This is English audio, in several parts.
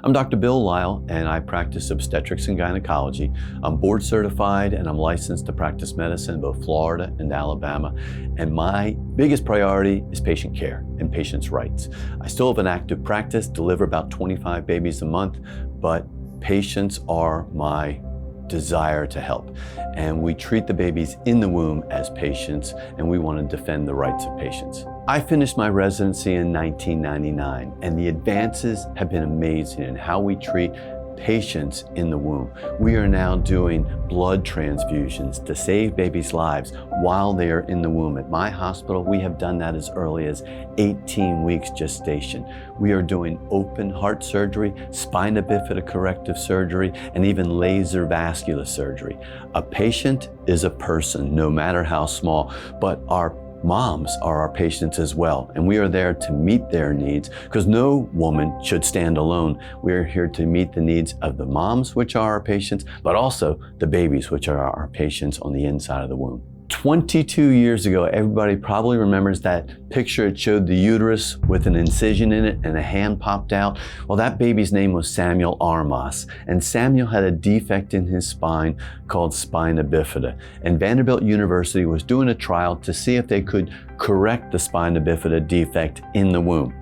I'm Dr. Bill Lile, and I practice obstetrics and gynecology. I'm board certified and I'm licensed to practice medicine in both Florida and Alabama. And my biggest priority is patient care and patients' rights. I still have an active practice, deliver about 25 babies a month, but patients are my desire to help. And we treat the babies in the womb as patients, and we want to defend the rights of patients. I finished my residency in 1999, and the advances have been amazing in how we treat patients in the womb. We are now doing blood transfusions to save babies' lives while they are in the womb. At my hospital, we have done that as early as 18 weeks gestation. We are doing open heart surgery, spina bifida corrective surgery, and even laser vascular surgery. A patient is a person, no matter how small, but our moms are our patients as well, and we are there to meet their needs because no woman should stand alone. We are here to meet the needs of the moms, which are our patients, but also the babies, which are our patients on the inside of the womb. 22 years ago, everybody probably remembers that picture. It showed the uterus with an incision in it and a hand popped out. Well, that baby's name was Samuel Armas, and Samuel had a defect in his spine called spina bifida. And Vanderbilt University was doing a trial to see if they could correct the spina bifida defect in the womb.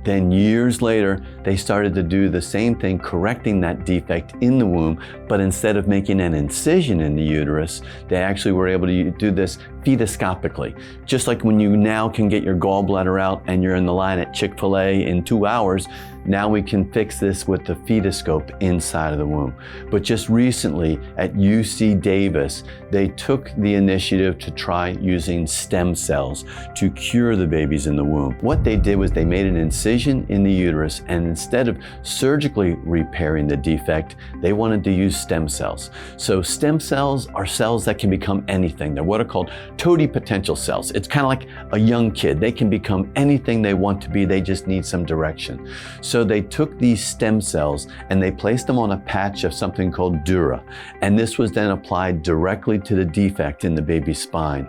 Then years later, they started to do the same thing, correcting that defect in the womb, but instead of making an incision in the uterus, they actually were able to do this fetoscopically. Just like when you now can get your gallbladder out and you're in the line at Chick-fil-A in 2 hours, now we can fix this with the fetoscope inside of the womb. But just recently at UC Davis, they took the initiative to try using stem cells to cure the babies in the womb. What they did was they made an incision in the uterus, and instead of surgically repairing the defect, they wanted to use stem cells. So stem cells are cells that can become anything. They're what are called totipotential cells. It's kind of like a young kid. They can become anything they want to be. They just need some direction. So they took these stem cells and they placed them on a patch of something called dura. And this was then applied directly to the defect in the baby's spine.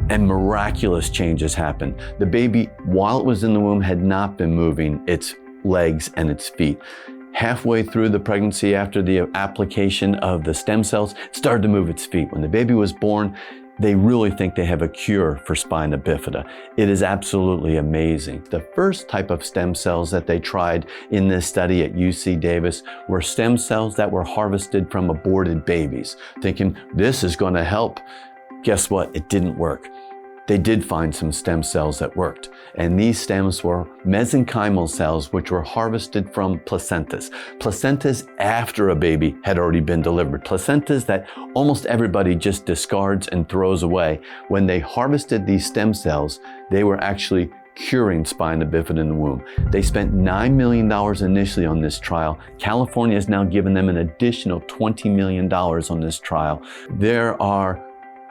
And miraculous changes happened. The baby, while it was in the womb, had not been moving its legs and its feet. Halfway through the pregnancy, after the application of the stem cells, it started to move its feet. When the baby was born, they really think they have a cure for spina bifida. It is absolutely amazing. The first type of stem cells that they tried in this study at UC Davis were stem cells that were harvested from aborted babies, thinking this is going to help. Guess what? It didn't work. They did find some stem cells that worked. And these stems were mesenchymal cells, which were harvested from placentas. Placentas after a baby had already been delivered. Placentas that almost everybody just discards and throws away. When they harvested these stem cells, they were actually curing spina bifida in the womb. They spent $9 million initially on this trial. California has now given them an additional $20 million on this trial. There are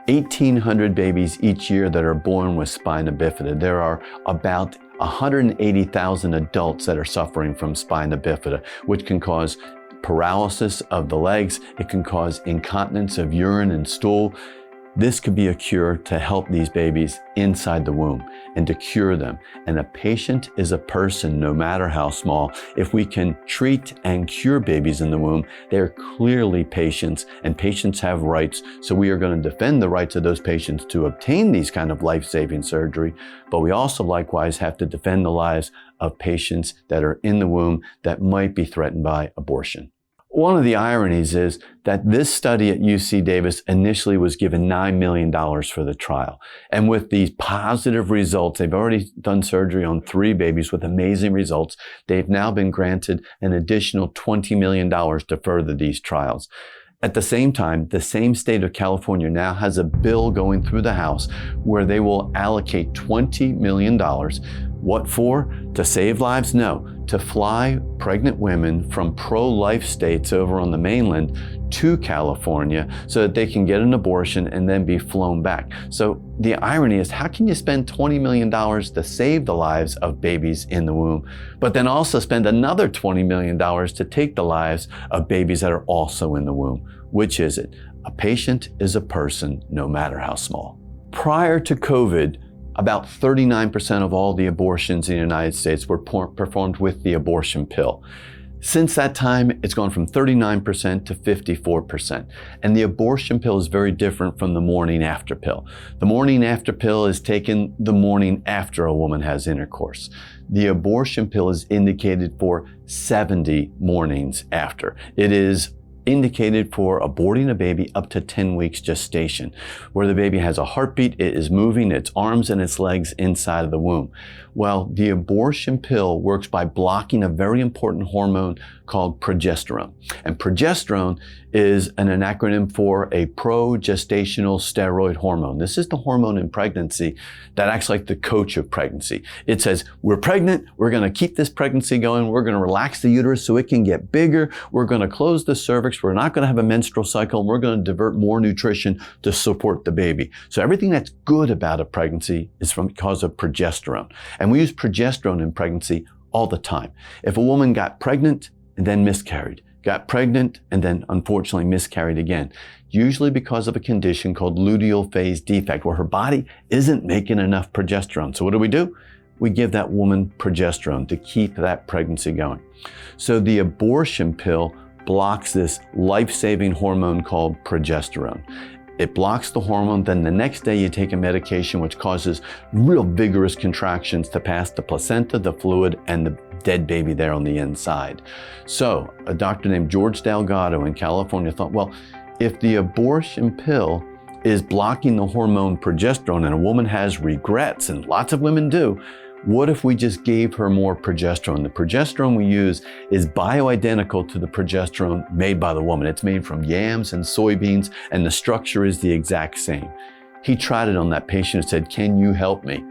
1,800 babies each year that are born with spina bifida. There are about 180,000 adults that are suffering from spina bifida, which can cause paralysis of the legs. It can cause incontinence of urine and stool. This could be a cure to help these babies inside the womb and to cure them. And a patient is a person, no matter how small. If we can treat and cure babies in the womb, they're clearly patients, and patients have rights. So we are going to defend the rights of those patients to obtain these kind of life-saving surgery. But we also likewise have to defend the lives of patients that are in the womb that might be threatened by abortion. One of the ironies is that this study at UC Davis initially was given $9 million for the trial. And with these positive results, they've already done surgery on 3 babies with amazing results. They've now been granted an additional $20 million to further these trials. At the same time, the same state of California now has a bill going through the House where they will allocate $20 million. What for? To save lives? No. To fly pregnant women from pro-life states over on the mainland to California so that they can get an abortion and then be flown back. So the irony is, how can you spend $20 million to save the lives of babies in the womb, but then also spend another $20 million to take the lives of babies that are also in the womb? Which is it? A patient is a person, no matter how small. Prior to COVID, about 39% of all the abortions in the United States were performed with the abortion pill. Since that time, it's gone from 39% to 54%. And the abortion pill is very different from the morning after pill. The morning after pill is taken the morning after a woman has intercourse. The abortion pill is indicated for 70 mornings after. It is indicated for aborting a baby up to 10 weeks gestation, where the baby has a heartbeat, it is moving its arms and its legs inside of the womb. Well, the abortion pill works by blocking a very important hormone called progesterone. And progesterone is an acronym for a progestational steroid hormone. This is the hormone in pregnancy that acts like the coach of pregnancy. It says, we're pregnant, we're going to keep this pregnancy going, we're going to relax the uterus so it can get bigger, we're going to close the cervix, we're not going to have a menstrual cycle, and we're going to divert more nutrition to support the baby. So everything that's good about a pregnancy is because of progesterone. And we use progesterone in pregnancy all the time. If a woman got pregnant and then miscarried, got pregnant and then unfortunately miscarried again, usually because of a condition called luteal phase defect, where her body isn't making enough progesterone. So what do? We give that woman progesterone to keep that pregnancy going. So the abortion pill blocks this life-saving hormone called progesterone. It blocks the hormone, then the next day you take a medication which causes real vigorous contractions to pass the placenta, the fluid, and the dead baby there on the inside. So a doctor named George Delgado in California thought, well, if the abortion pill is blocking the hormone progesterone and a woman has regrets, and lots of women do, what if we just gave her more progesterone? The progesterone we use is bioidentical to the progesterone made by the woman. It's made from yams and soybeans, and the structure is the exact same. He tried it on that patient and said, can you help me?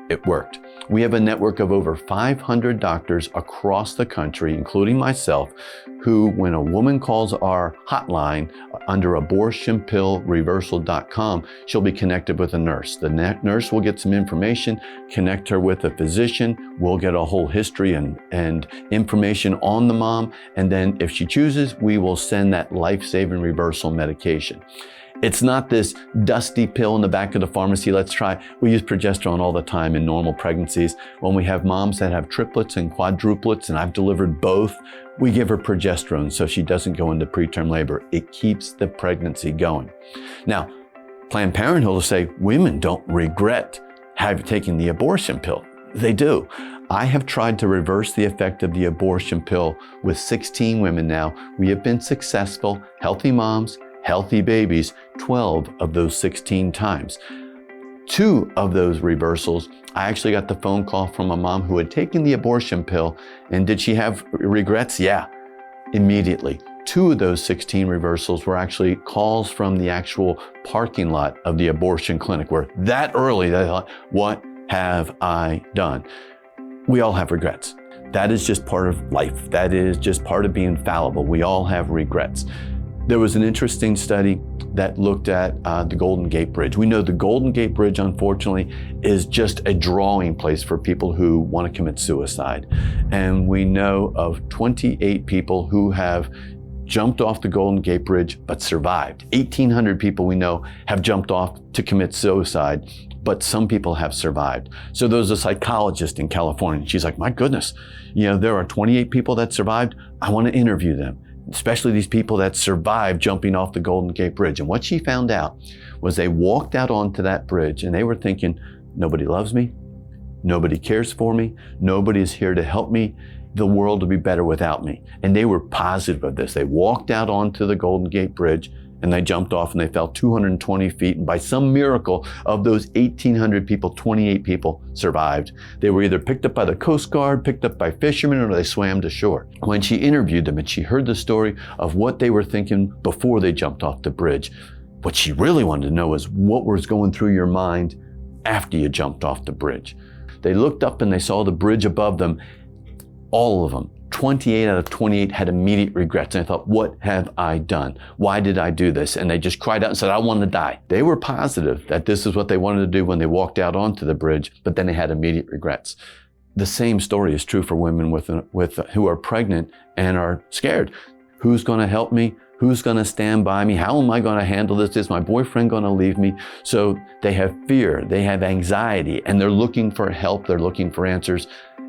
It worked. We have a network of over 500 doctors across the country, including myself, who, when a woman calls our hotline under abortionpillreversal.com, she'll be connected with a nurse. The nurse will get some information, connect her with a physician. We'll get a whole history and information on the mom. And then if she chooses, we will send that life-saving reversal medication. It's not this dusty pill in the back of the pharmacy, let's try. We use progesterone all the time in normal pregnancies. When we have moms that have triplets and quadruplets, and I've delivered both, we give her progesterone so she doesn't go into preterm labor. It keeps the pregnancy going. Now, Planned Parenthood will say women don't regret taking the abortion pill. They do. I have tried to reverse the effect of the abortion pill with 16 women now. We have been successful, healthy moms, healthy babies, 12 of those 16 times. 2 of those reversals, I actually got the phone call from a mom who had taken the abortion pill, and did she have regrets? Yeah, immediately. 2 of those 16 reversals were actually calls from the actual parking lot of the abortion clinic, where that early they thought, what have I done? We all have regrets. That is just part of life. That is just part of being fallible. We all have regrets. There was an interesting study that looked at the Golden Gate Bridge. We know the Golden Gate Bridge, unfortunately, is just a drawing place for people who want to commit suicide. And we know of 28 people who have jumped off the Golden Gate Bridge but survived. 1,800 people we know have jumped off to commit suicide, but some people have survived. So there was a psychologist in California. She's like, my goodness, there are 28 people that survived. I want to interview them, especially these people that survived jumping off the Golden Gate Bridge. And what she found out was they walked out onto that bridge and they were thinking, nobody loves me, nobody cares for me, nobody is here to help me, the world will be better without me. And they were positive of this. They walked out onto the Golden Gate Bridge and they jumped off and they fell 220 feet. And by some miracle, of those 1,800 people, 28 people survived. They were either picked up by the Coast Guard, picked up by fishermen, or they swam to shore. When she interviewed them and she heard the story of what they were thinking before they jumped off the bridge, what she really wanted to know was what was going through your mind after you jumped off the bridge. They looked up and they saw the bridge above them. All of them, 28 out of 28 had immediate regrets. And I thought, what have I done? Why did I do this? And they just cried out and said, I want to die. They were positive that this is what they wanted to do when they walked out onto the bridge, but then they had immediate regrets. The same story is true for women who are pregnant and are scared. Who's going to help me? Who's going to stand by me? How am I going to handle this? Is my boyfriend going to leave me? So they have fear, they have anxiety, and they're looking for help. They're looking for answers.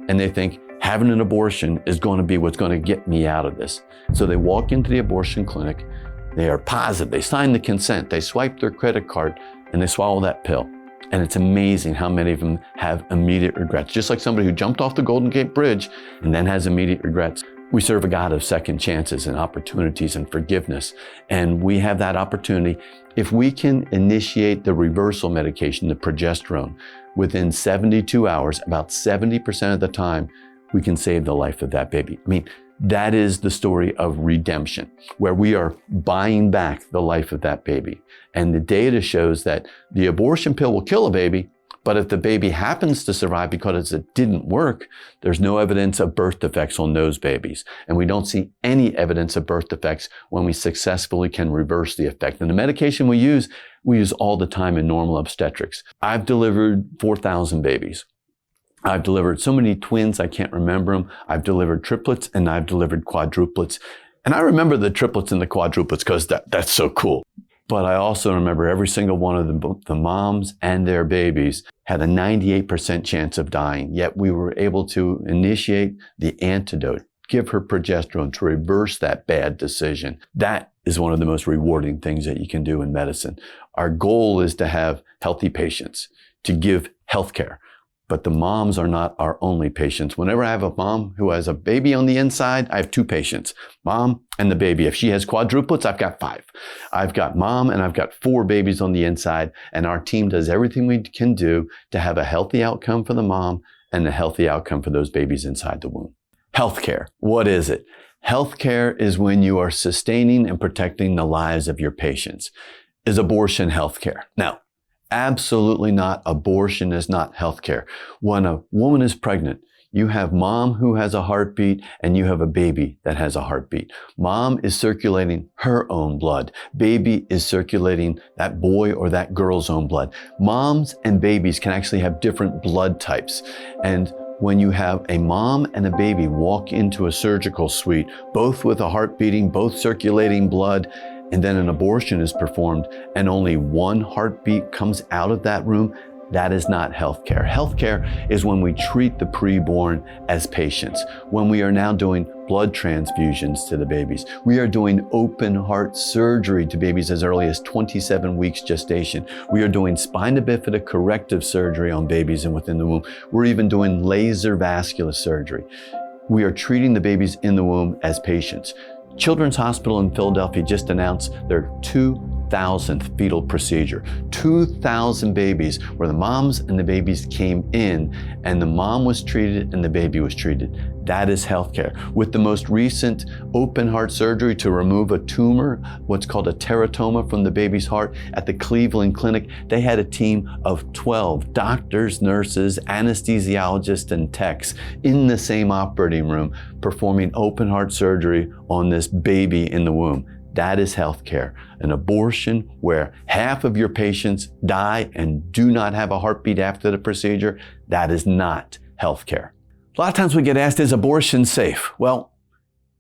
And they think, having an abortion is going to be what's going to get me out of this. So they walk into the abortion clinic, they are positive, they sign the consent, they swipe their credit card, and they swallow that pill. And it's amazing how many of them have immediate regrets. Just like somebody who jumped off the Golden Gate Bridge and then has immediate regrets. We serve a God of second chances and opportunities and forgiveness. And we have that opportunity. If we can initiate the reversal medication, the progesterone, within 72 hours, about 70% of the time, we can save the life of that baby. I mean, that is the story of redemption, where we are buying back the life of that baby. And the data shows that the abortion pill will kill a baby, but if the baby happens to survive because it didn't work, there's no evidence of birth defects on those babies. And we don't see any evidence of birth defects when we successfully can reverse the effect. And the medication we use all the time in normal obstetrics. I've delivered 4,000 babies. I've delivered so many twins, I can't remember them. I've delivered triplets and I've delivered quadruplets. And I remember the triplets and the quadruplets because that's so cool. But I also remember every single one of them, both the moms and their babies, had a 98% chance of dying. Yet we were able to initiate the antidote, give her progesterone to reverse that bad decision. That is one of the most rewarding things that you can do in medicine. Our goal is to have healthy patients, to give health care. But the moms are not our only patients. Whenever I have a mom who has a baby on the inside, I have two patients, mom and the baby. If she has quadruplets, I've got 5. I've got mom and I've got 4 babies on the inside. And our team does everything we can do to have a healthy outcome for the mom and a healthy outcome for those babies inside the womb. Healthcare, what is it? Healthcare is when you are sustaining and protecting the lives of your patients. Is abortion healthcare? Now, absolutely not. Abortion is not healthcare. When a woman is pregnant, you have mom who has a heartbeat and you have a baby that has a heartbeat. Mom is circulating her own blood. Baby is circulating that boy or that girl's own blood. Moms and babies can actually have different blood types. And when you have a mom and a baby walk into a surgical suite, both with a heart beating, both circulating blood, and then an abortion is performed and only one heartbeat comes out of that room, that is not healthcare. Healthcare is when we treat the preborn as patients, when we are now doing blood transfusions to the babies. We are doing open heart surgery to babies as early as 27 weeks gestation. We are doing spina bifida corrective surgery on babies and within the womb. We're even doing laser vascular surgery. We are treating the babies in the womb as patients. Children's Hospital in Philadelphia just announced their 2,000th fetal procedure. 2,000 babies where the moms and the babies came in and the mom was treated and the baby was treated. That is healthcare. With the most recent open heart surgery to remove a tumor, what's called a teratoma from the baby's heart at the Cleveland Clinic, they had a team of 12 doctors, nurses, anesthesiologists, and techs in the same operating room performing open heart surgery on this baby in the womb. That is healthcare. An abortion where half of your patients die and do not have a heartbeat after the procedure, that is not healthcare. A lot of times we get asked, is abortion safe? Well,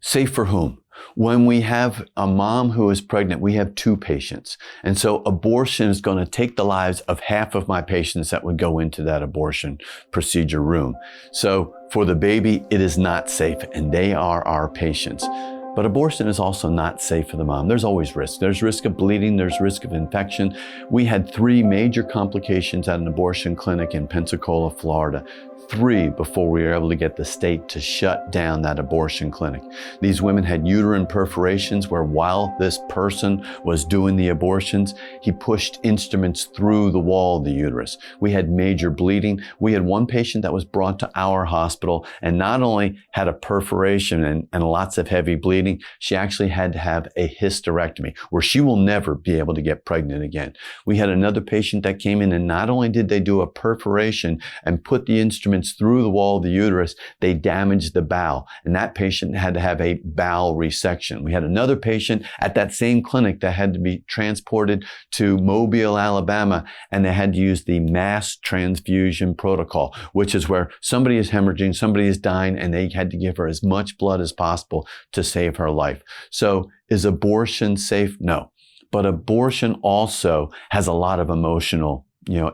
safe for whom? When we have a mom who is pregnant, we have 2 patients. And so abortion is going to take the lives of half of my patients that would go into that abortion procedure room. So for the baby, it is not safe, and they are our patients. But abortion is also not safe for the mom. There's always risk. There's risk of bleeding. There's risk of infection. We had 3 major complications at an abortion clinic in Pensacola, Florida. 3 before we were able to get the state to shut down that abortion clinic. These women had uterine perforations where while this person was doing the abortions, he pushed instruments through the wall of the uterus. We had major bleeding. We had one patient that was brought to our hospital and not only had a perforation and lots of heavy bleeding, she actually had to have a hysterectomy where she will never be able to get pregnant again. We had another patient that came in and not only did they do a perforation and put the instruments through the wall of the uterus, they damaged the bowel, and that patient had to have a bowel resection. We had another patient at that same clinic that had to be transported to Mobile, Alabama, and they had to use the mass transfusion protocol, which is where somebody is hemorrhaging, somebody is dying, and they had to give her as much blood as possible to save her life. So is abortion safe? No. But abortion also has a lot of emotional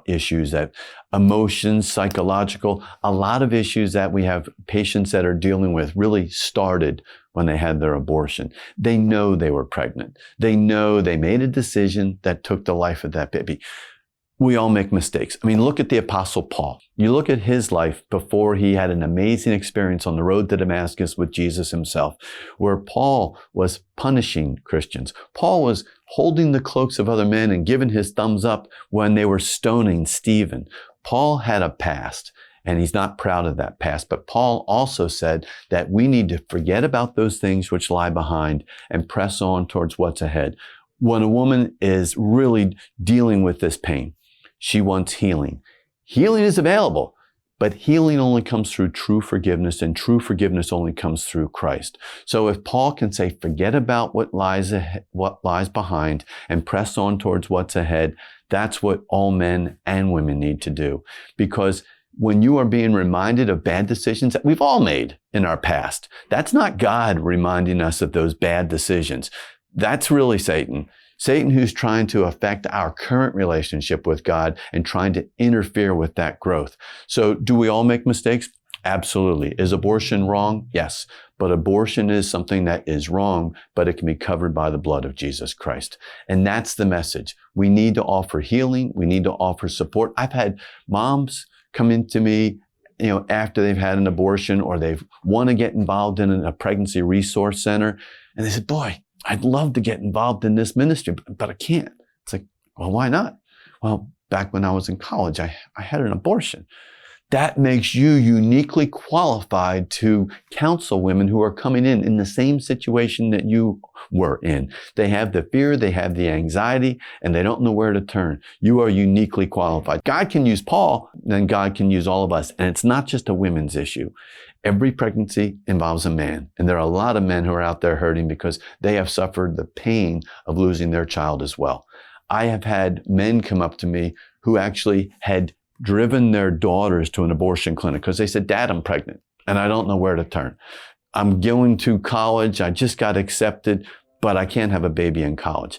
issues, that emotions, psychological, a lot of issues that we have patients that are dealing with really started when they had their abortion. They know they were pregnant. They know they made a decision that took the life of that baby. We all make mistakes. I mean, look at the Apostle Paul. You look at his life before he had an amazing experience on the road to Damascus with Jesus himself, where Paul was punishing Christians. Paul was holding the cloaks of other men and giving his thumbs up when they were stoning Stephen. Paul had a past, and he's not proud of that past. But Paul also said that we need to forget about those things which lie behind and press on towards what's ahead. When a woman is really dealing with this pain, she wants healing. Healing is available, but healing only comes through true forgiveness, and true forgiveness only comes through Christ. So if Paul can say, forget about what lies behind and press on towards what's ahead, that's what all men and women need to do. Because when you are being reminded of bad decisions that we've all made in our past, that's not God reminding us of those bad decisions. That's really Satan. Satan, who's trying to affect our current relationship with God and trying to interfere with that growth. So do we all make mistakes? Absolutely. Is abortion wrong? Yes. But abortion is something that is wrong, but it can be covered by the blood of Jesus Christ. And that's the message. We need to offer healing. We need to offer support. I've had moms come into me, after they've had an abortion, or they've want to get involved in a pregnancy resource center. And they said, boy, I'd love to get involved in this ministry, but I can't. It's like, well, why not? Well, back when I was in college, I had an abortion. That makes you uniquely qualified to counsel women who are coming in the same situation that you were in. They have the fear, they have the anxiety, and they don't know where to turn. You are uniquely qualified. God can use Paul, then God can use all of us. And it's not just a women's issue. Every pregnancy involves a man. And there are a lot of men who are out there hurting because they have suffered the pain of losing their child as well. I have had men come up to me who actually had driven their daughters to an abortion clinic because they said, Dad, I'm pregnant and I don't know where to turn. I'm going to college. I just got accepted, but I can't have a baby in college.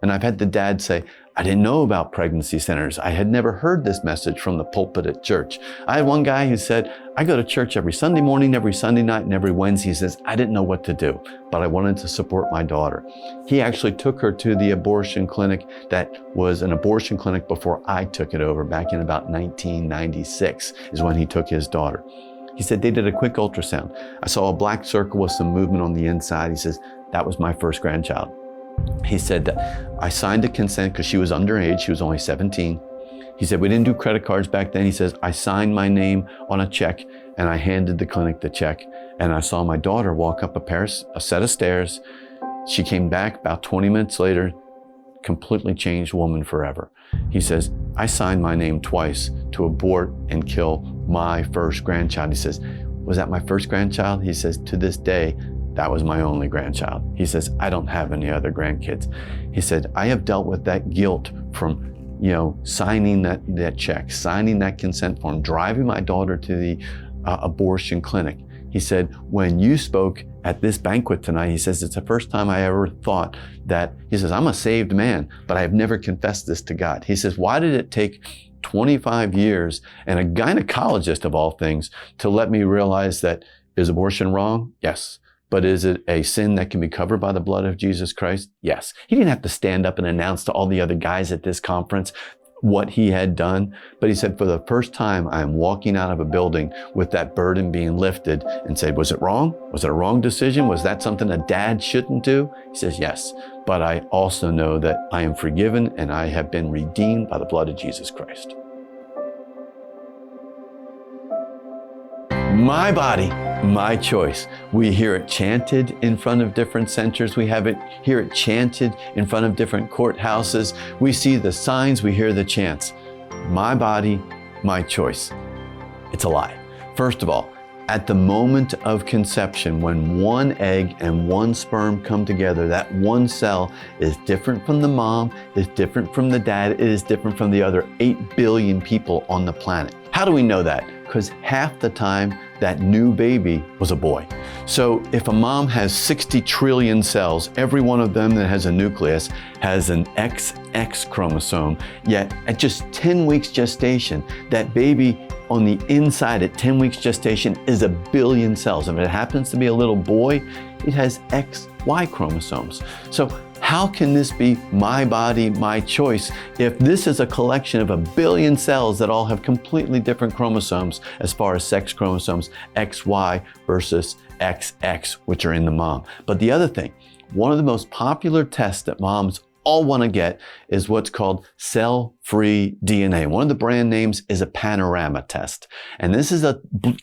And I've had the dad say, I didn't know about pregnancy centers. I had never heard this message from the pulpit at church. I had one guy who said, I go to church every Sunday morning, every Sunday night, and every Wednesday. He says, I didn't know what to do, but I wanted to support my daughter. He actually took her to the abortion clinic that was an abortion clinic before I took it over back in about 1996 is when he took his daughter. He said they did a quick ultrasound. I saw a black circle with some movement on the inside. He says, that was my first grandchild. He said that I signed a consent because she was underage. She was only 17. He said, we didn't do credit cards back then. He says, I signed my name on a check and I handed the clinic the check. And I saw my daughter walk up a set of stairs. She came back about 20 minutes later, completely changed woman forever. He says, I signed my name twice to abort and kill my first grandchild. He says, was that my first grandchild? He says, to this day, that was my only grandchild. He says, I don't have any other grandkids. He said, I have dealt with that guilt from, signing that check, signing that consent form, driving my daughter to the abortion clinic. He said, when you spoke at this banquet tonight, he says, it's the first time I ever thought that, he says, I'm a saved man, but I have never confessed this to God. He says, why did it take 25 years and a gynecologist of all things to let me realize that, is abortion wrong? Yes. But is it a sin that can be covered by the blood of Jesus Christ? Yes. He didn't have to stand up and announce to all the other guys at this conference what he had done. But he said, for the first time, I am walking out of a building with that burden being lifted and said, was it wrong? Was it a wrong decision? Was that something a dad shouldn't do? He says, yes. But I also know that I am forgiven and I have been redeemed by the blood of Jesus Christ. My body, my choice. We hear it chanted in front of different centers. We hear it chanted in front of different courthouses. We see the signs, we hear the chants. My body, my choice. It's a lie. First of all, at the moment of conception, when one egg and one sperm come together, that one cell is different from the mom, is different from the dad, it is different from the other 8 billion people on the planet. How do we know that? Because half the time that new baby was a boy. So if a mom has 60 trillion cells, every one of them that has a nucleus has an XX chromosome, yet at just 10 weeks gestation, that baby on the inside at 10 weeks gestation is 1 billion cells. If it happens to be a little boy, it has XY chromosomes. So how can this be my body, my choice, if this is a collection of 1 billion cells that all have completely different chromosomes as far as sex chromosomes, XY versus XX, which are in the mom? But the other thing, one of the most popular tests that moms all want to get is what's called cell-free DNA. One of the brand names is a panorama test. And this is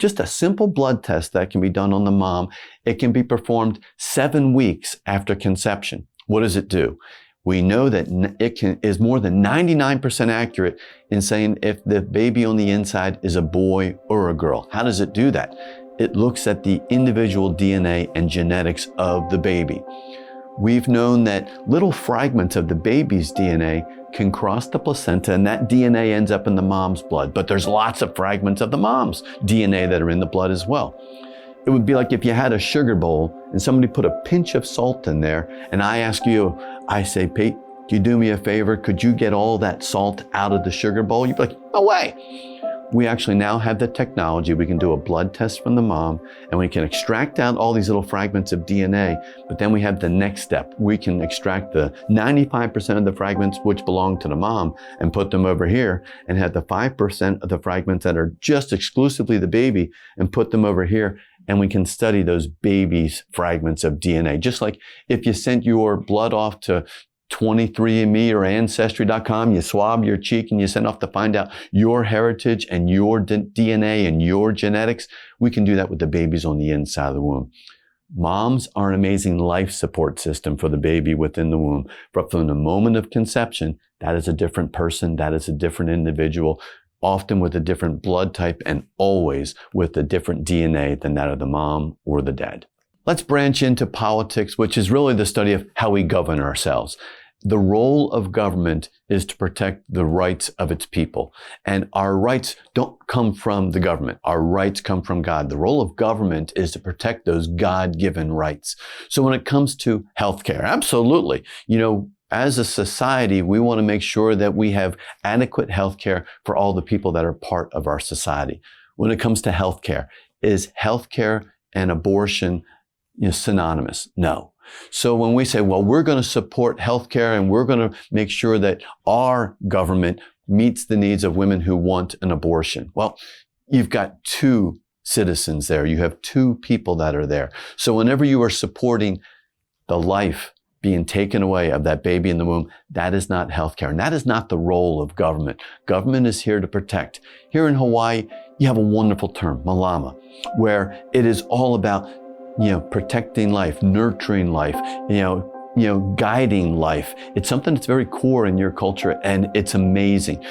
just a simple blood test that can be done on the mom. It can be performed 7 weeks after conception. What does it do? We know that it is more than 99% accurate in saying if the baby on the inside is a boy or a girl. How does it do that? It looks at the individual DNA and genetics of the baby. We've known that little fragments of the baby's DNA can cross the placenta, and that DNA ends up in the mom's blood. But there's lots of fragments of the mom's DNA that are in the blood as well. It would be like if you had a sugar bowl and somebody put a pinch of salt in there, and I ask you, I say, Pete, could you do me a favor? Could you get all that salt out of the sugar bowl? You'd be like, no way. We actually now have the technology. We can do a blood test from the mom, and we can extract out all these little fragments of DNA, but then we have the next step. We can extract the 95% of the fragments which belong to the mom and put them over here, and have the 5% of the fragments that are just exclusively the baby and put them over here, and we can study those baby's fragments of DNA. Just like if you sent your blood off to 23andMe or Ancestry.com, you swab your cheek and you send off to find out your heritage and your DNA and your genetics. We can do that with the babies on the inside of the womb. Moms are an amazing life support system for the baby within the womb. But from the moment of conception, that is a different person, that is a different individual, often with a different blood type and always with a different DNA than that of the mom or the dad. Let's branch into politics, which is really the study of how we govern ourselves. The role of government is to protect the rights of its people. And our rights don't come from the government. Our rights come from God. The role of government is to protect those God-given rights. So when it comes to healthcare, absolutely. As a society, we want to make sure that we have adequate healthcare for all the people that are part of our society. When it comes to healthcare, is healthcare and abortion synonymous? No. So when we say, well, we're going to support healthcare and we're going to make sure that our government meets the needs of women who want an abortion. Well, you've got two citizens there. You have two people that are there. So whenever you are supporting the life being taken away of that baby in the womb, that is not healthcare. And that is not the role of government. Government is here to protect. Here in Hawaii, you have a wonderful term, malama, where it is all about protecting life, nurturing life, guiding life. It's something that's very core in your culture, and it's amazing.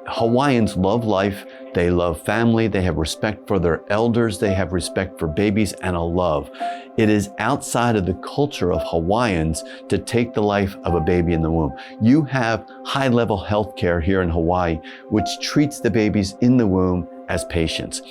Hawaiians love life. They love family. They have respect for their elders. They have respect for babies and a love. It is outside of the culture of Hawaiians to take the life of a baby in the womb. You have high-level health care here in Hawaii, which treats the babies in the womb as patients.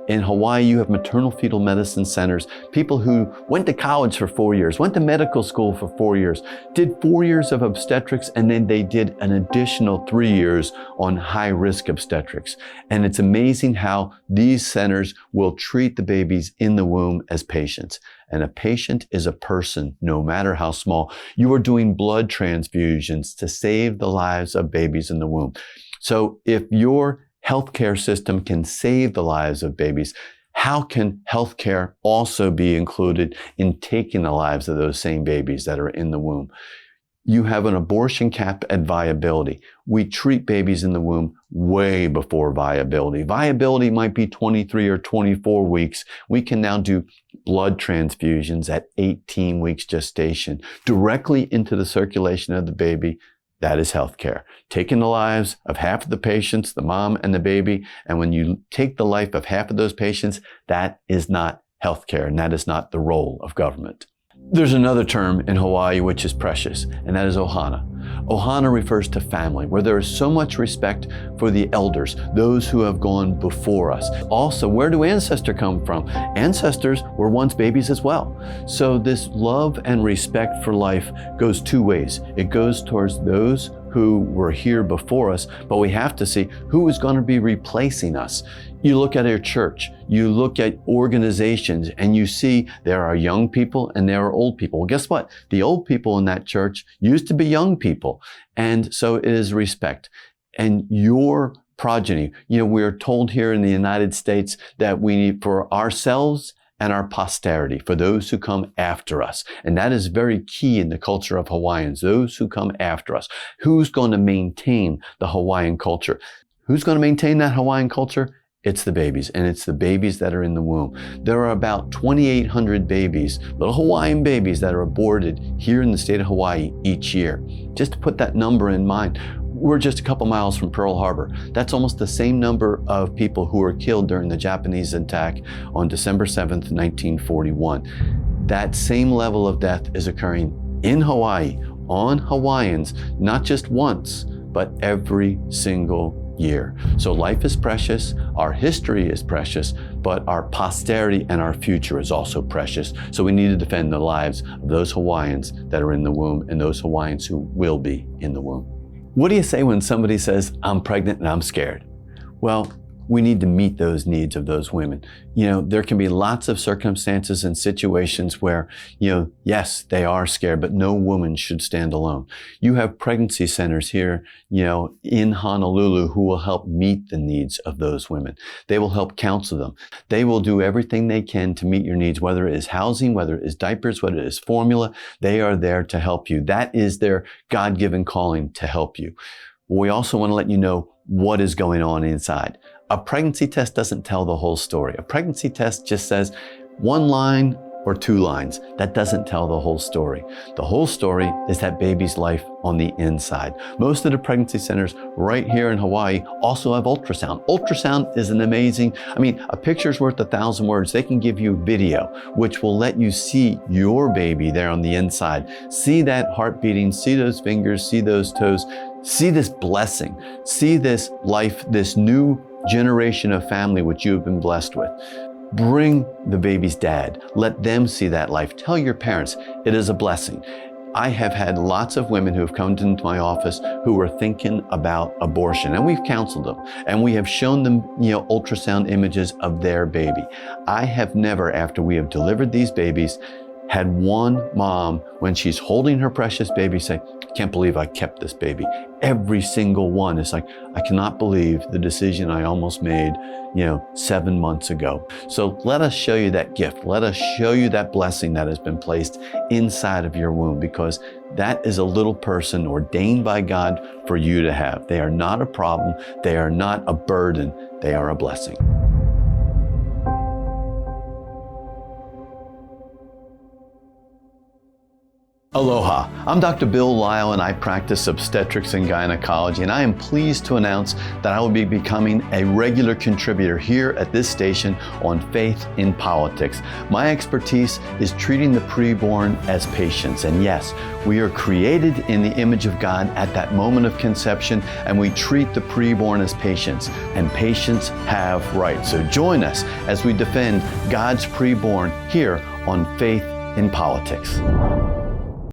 In Hawaii, you have maternal fetal medicine centers, people who went to college for 4 years, went to medical school for 4 years, did 4 years of obstetrics, and then they did an additional 3 years on high-risk obstetrics. And it's amazing how these centers will treat the babies in the womb as patients. And a patient is a person, no matter how small. You are doing blood transfusions to save the lives of babies in the womb. So if your healthcare system can save the lives of babies, how can healthcare also be included in taking the lives of those same babies that are in the womb? You have an abortion cap at viability. We treat babies in the womb way before viability. Viability might be 23 or 24 weeks. We can now do blood transfusions at 18 weeks gestation directly into the circulation of the baby. That is healthcare. Taking the lives of half of the patients, the mom and the baby, and when you take the life of half of those patients, that is not healthcare, and that is not the role of government. There's another term in Hawaii which is precious, and that is ohana. Ohana refers to family, where there is so much respect for the elders, those who have gone before us. Also, where do ancestors come from? Ancestors were once babies as well. So this love and respect for life goes two ways. It goes towards those who were here before us, but we have to see who is going to be replacing us. You look at our church, you look at organizations, and you see there are young people and there are old people. Well, guess what? The old people in that church used to be young people. And so it is respect. And your progeny, we're told here in the United States that we need for ourselves and our posterity, for those who come after us. And that is very key in the culture of Hawaiians, those who come after us. Who's going to maintain the Hawaiian culture? Who's going to maintain that Hawaiian culture? It's the babies, and it's the babies that are in the womb. There are about 2,800 babies, little Hawaiian babies, that are aborted here in the state of Hawaii each year. Just to put that number in mind, we're just a couple miles from Pearl Harbor. That's almost the same number of people who were killed during the Japanese attack on December 7th, 1941. That same level of death is occurring in Hawaii, on Hawaiians, not just once, but every single year. So life is precious, our history is precious, but our posterity and our future is also precious. So we need to defend the lives of those Hawaiians that are in the womb and those Hawaiians who will be in the womb. What do you say when somebody says, I'm pregnant and I'm scared? Well, we need to meet those needs of those women. There can be lots of circumstances and situations where, yes, they are scared, but no woman should stand alone. You have pregnancy centers here, in Honolulu who will help meet the needs of those women. They will help counsel them. They will do everything they can to meet your needs, whether it is housing, whether it is diapers, whether it is formula. They are there to help you. That is their God-given calling, to help you. We also want to let you know what is going on inside. A pregnancy test doesn't tell the whole story. A pregnancy test just says one line or two lines. That doesn't tell the whole story. The whole story is that baby's life on the inside. Most of the pregnancy centers right here in Hawaii also have ultrasound. Ultrasound is an amazing, a picture's worth 1,000 words. They can give you video, which will let you see your baby there on the inside. See that heart beating, see those fingers, see those toes, see this blessing, see this life, this new generation of family which you've been blessed with. Bring the baby's dad. Let them see that life. Tell your parents it is a blessing. I have had lots of women who have come into my office who were thinking about abortion, and we've counseled them, and we have shown them, ultrasound images of their baby. I have never, after we have delivered these babies, had one mom, when she's holding her precious baby, say, I can't believe I kept this baby. Every single one is like, I cannot believe the decision I almost made, 7 months ago. So let us show you that gift. Let us show you that blessing that has been placed inside of your womb, because that is a little person ordained by God for you to have. They are not a problem. They are not a burden. They are a blessing. Aloha, I'm Dr. Bill Lile, and I practice obstetrics and gynecology, and I am pleased to announce that I will be becoming a regular contributor here at this station on Faith in Politics. My expertise is treating the preborn as patients, and yes, we are created in the image of God at that moment of conception, and we treat the preborn as patients, and patients have rights. So join us as we defend God's preborn here on Faith in Politics.